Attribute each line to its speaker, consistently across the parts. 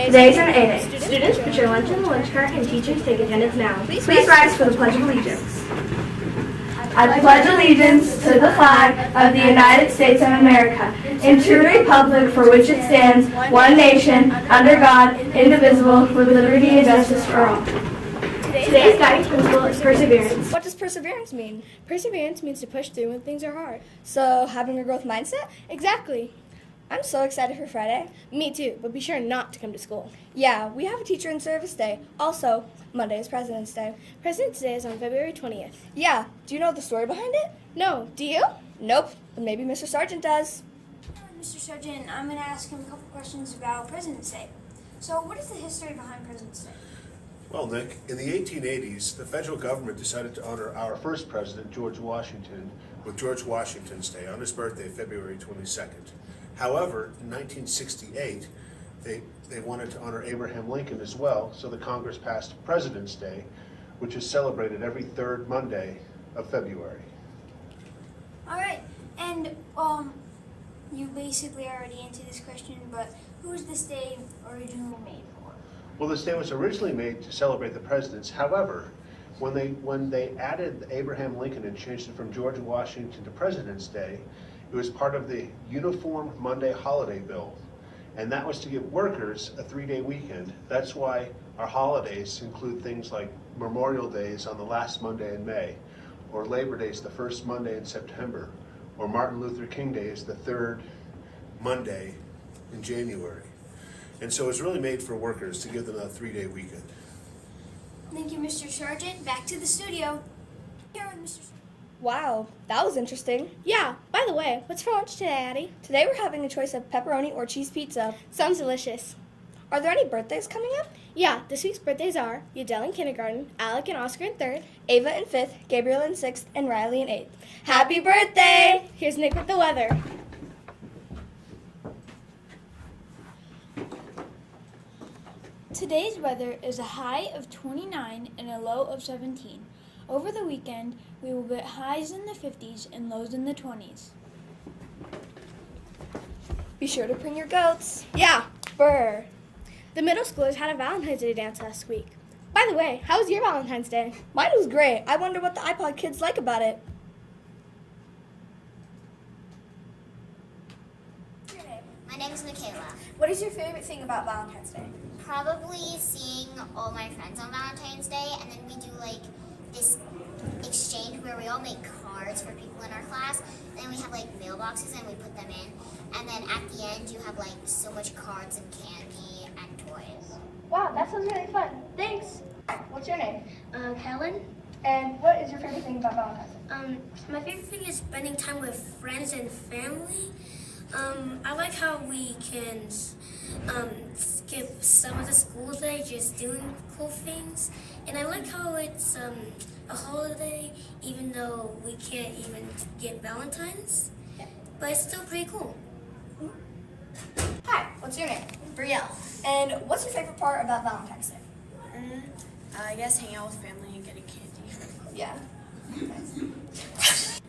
Speaker 1: Today's an 8A. Students, put your lunch in the lunch cart and teachers take attendance now. Please rise for the Pledge of Allegiance. I pledge allegiance to the flag of the United States of America and to the republic for which it stands, one nation, under God, indivisible, with liberty and justice for all. Today's guiding principle is perseverance.
Speaker 2: What does perseverance mean?
Speaker 1: Perseverance means to push through when things are hard.
Speaker 2: So, having a growth mindset?
Speaker 1: Exactly.
Speaker 2: I'm so excited for Friday.
Speaker 1: Me too, but be sure not to come to school.
Speaker 2: Yeah, we have a teacher in service day. Also, Monday is President's Day.
Speaker 1: President's Day is on February 20th.
Speaker 2: Yeah, do you know the story behind it?
Speaker 1: No, do you?
Speaker 2: Nope, but maybe Mr. Sargent does.
Speaker 3: Mr. Sargent, I'm going to ask him a couple questions about President's Day. So, what is the history behind President's Day?
Speaker 4: Well, Nick, in the 1880s, the federal government decided to honor our first president, George Washington, with George Washington's Day on his birthday, February 22nd. However, in 1968, they wanted to honor Abraham Lincoln as well, so the Congress passed President's Day, which is celebrated every third Monday of February.
Speaker 3: All right, and you basically already answered this question, but who was this day originally made for?
Speaker 4: Well, this day was originally made to celebrate the presidents. However, when they added Abraham Lincoln and changed it from George Washington to President's Day, it was part of the Uniform Monday Holiday Bill, and that was to give workers a 3-day weekend. That's why our holidays include things like Memorial Days on the last Monday in May, or Labor Day is the first Monday in September, or Martin Luther King Day is the third Monday in January. And so it's really made for workers to give them a 3-day weekend.
Speaker 3: Thank you, Mr. Sargent. Back to the studio. Here with Mr.
Speaker 2: Wow, that was interesting.
Speaker 1: Yeah, by the way, what's for lunch today, Addie?
Speaker 2: Today we're having a choice of pepperoni or cheese pizza.
Speaker 1: Sounds delicious.
Speaker 2: Are there any birthdays coming up?
Speaker 1: Yeah, this week's birthdays are Yadel in kindergarten, Alec and Oscar in 3rd,
Speaker 2: Ava in 5th, Gabriel in 6th, and Riley in 8th. Happy birthday!
Speaker 1: Here's Nick with the weather.
Speaker 3: Today's weather is a high of 29 and a low of 17. Over the weekend, we will get highs in the 50s and lows in the 20s.
Speaker 2: Be sure to bring your goats.
Speaker 1: Yeah.
Speaker 2: Brr.
Speaker 1: The middle schoolers had a Valentine's Day dance last week. By the way, how was your Valentine's Day?
Speaker 2: Mine was great. I wonder what the iPod kids like about it.
Speaker 5: My name is Michaela.
Speaker 2: What is your favorite thing about Valentine's Day?
Speaker 5: Probably seeing all my friends on Valentine's Day, and then we do like this exchange where we all make cards for people in our class. Then we have like mailboxes and we put them in. And then at the end you have like so much cards and candy and toys.
Speaker 2: Wow, that sounds really fun. Thanks. What's your name?
Speaker 6: Helen.
Speaker 2: And what is your favorite thing about Valentine's Day?
Speaker 6: My favorite thing is spending time with friends and family. I like how we can skip some of the school day just doing cool things. And I like how it's a holiday even though we can't even get Valentine's. But it's still pretty cool.
Speaker 2: Hi, what's your name?
Speaker 7: Brielle.
Speaker 2: And what's your favorite part about Valentine's Day?
Speaker 7: I guess hanging out with family and getting candy.
Speaker 2: Yeah.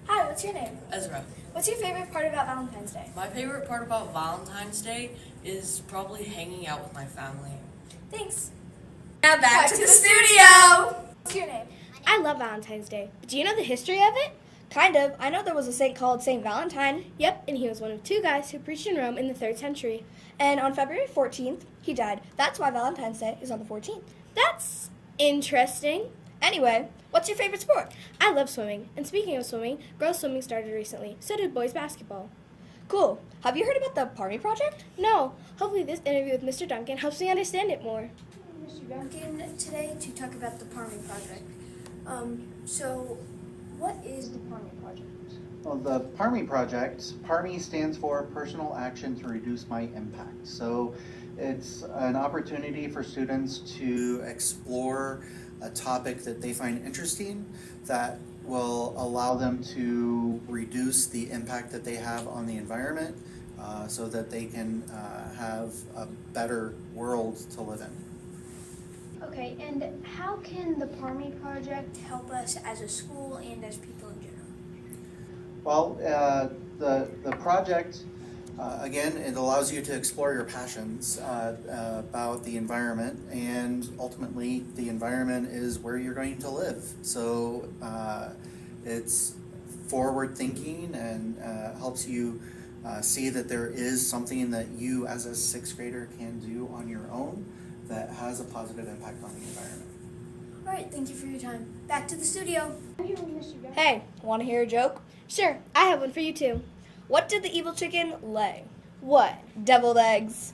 Speaker 2: Hi, what's your name?
Speaker 7: Ezra.
Speaker 2: What's your favorite part about Valentine's Day?
Speaker 7: My favorite part about Valentine's Day is probably hanging out with my family.
Speaker 2: Thanks.
Speaker 7: Now back
Speaker 2: to the studio! What's your name?
Speaker 1: I love Valentine's Day. But do you know the history of it?
Speaker 2: Kind of. I know there was a saint called Saint Valentine.
Speaker 1: Yep, and he was one of 2 guys who preached in Rome in the 3rd century.
Speaker 2: And on February 14th, he died. That's why Valentine's Day is on the 14th.
Speaker 1: That's interesting.
Speaker 2: Anyway, what's your favorite sport?
Speaker 1: I love swimming. And speaking of swimming, girls swimming started recently. So did boys basketball.
Speaker 2: Cool. Have you heard about the Parmy Project?
Speaker 1: No. Hopefully this interview with Mr. Duncan helps me understand it more.
Speaker 3: Mr. Duncan today to talk about the Parmy Project. So, what is the Parmy Project?
Speaker 8: Well, the PARMI project, PARMI stands for Personal Action to Reduce My Impact. So it's an opportunity for students to explore a topic that they find interesting that will allow them to reduce the impact that they have on the environment so that they can have a better world to live in.
Speaker 3: Okay, and how can the Parmy Project help us as a school and as people in general?
Speaker 8: Well, the project Again, it allows you to explore your passions about the environment, and ultimately the environment is where you're going to live. So it's forward thinking and helps you see that there is something that you as a sixth grader can do on your own that has a positive impact on the environment.
Speaker 3: All right, thank you for your time. Back to the studio.
Speaker 2: Hey, want to hear a joke? Sure, I have one for you too. What did the evil chicken lay? What? Deviled eggs.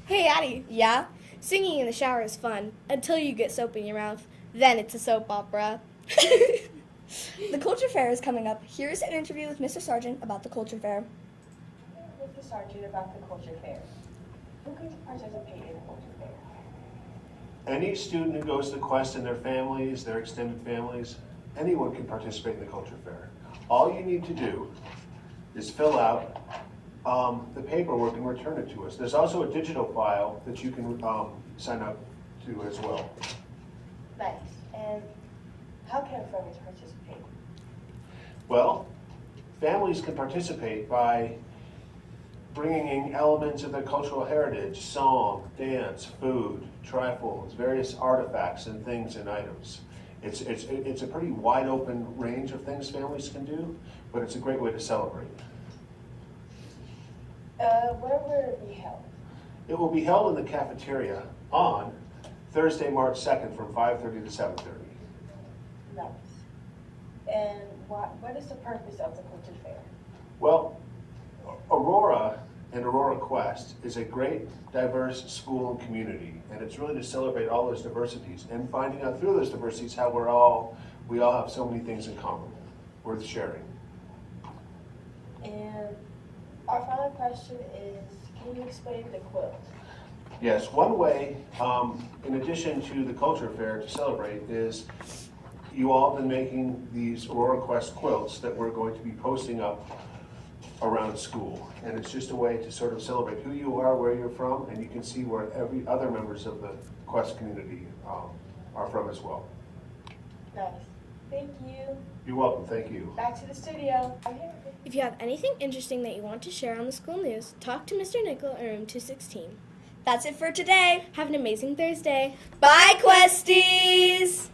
Speaker 2: Hey, Addie. Yeah? Singing in the shower is fun until you get soap in your mouth. Then it's a soap opera. The Culture Fair is coming up. Here's an interview with Mr. Sargent about the Culture Fair.
Speaker 9: Mr. Sargent, about the Culture Fair. Who can participate in the Culture Fair?
Speaker 4: Any student who goes to Quest and their families, their extended families, anyone can participate in the Culture Fair. All you need to do is fill out the paperwork and return it to us. There's also a digital file that you can sign up to as well.
Speaker 9: Nice. And how can families participate?
Speaker 4: Well, families can participate by bringing in elements of their cultural heritage, song, dance, food, trifles, various artifacts and things and items. It's a pretty wide open range of things families can do, but it's a great way to celebrate.
Speaker 9: Where will it be held?
Speaker 4: It will be held in the cafeteria on Thursday, March 2nd from 5:30 to 7:30.
Speaker 9: Nice. And what is the purpose of the Culture Fair?
Speaker 4: Well, Aurora and Aurora Quest is a great, diverse school and community, and it's really to celebrate all those diversities and finding out through those diversities how we all have so many things in common, worth sharing.
Speaker 9: And our final question is, can you explain the quilt?
Speaker 4: Yes, one way, in addition to the Culture Fair to celebrate, is you all have been making these Aurora Quest quilts that we're going to be posting up around school. And it's just a way to sort of celebrate who you are, where you're from, and you can see where every other members of the Quest community are from as well.
Speaker 9: Nice. Thank you.
Speaker 4: You're welcome, thank you.
Speaker 9: Back to the studio.
Speaker 2: If you have anything interesting that you want to share on the school news, talk to Mr. Nickel in room 216. That's it for today. Have an amazing Thursday. Bye, Questies!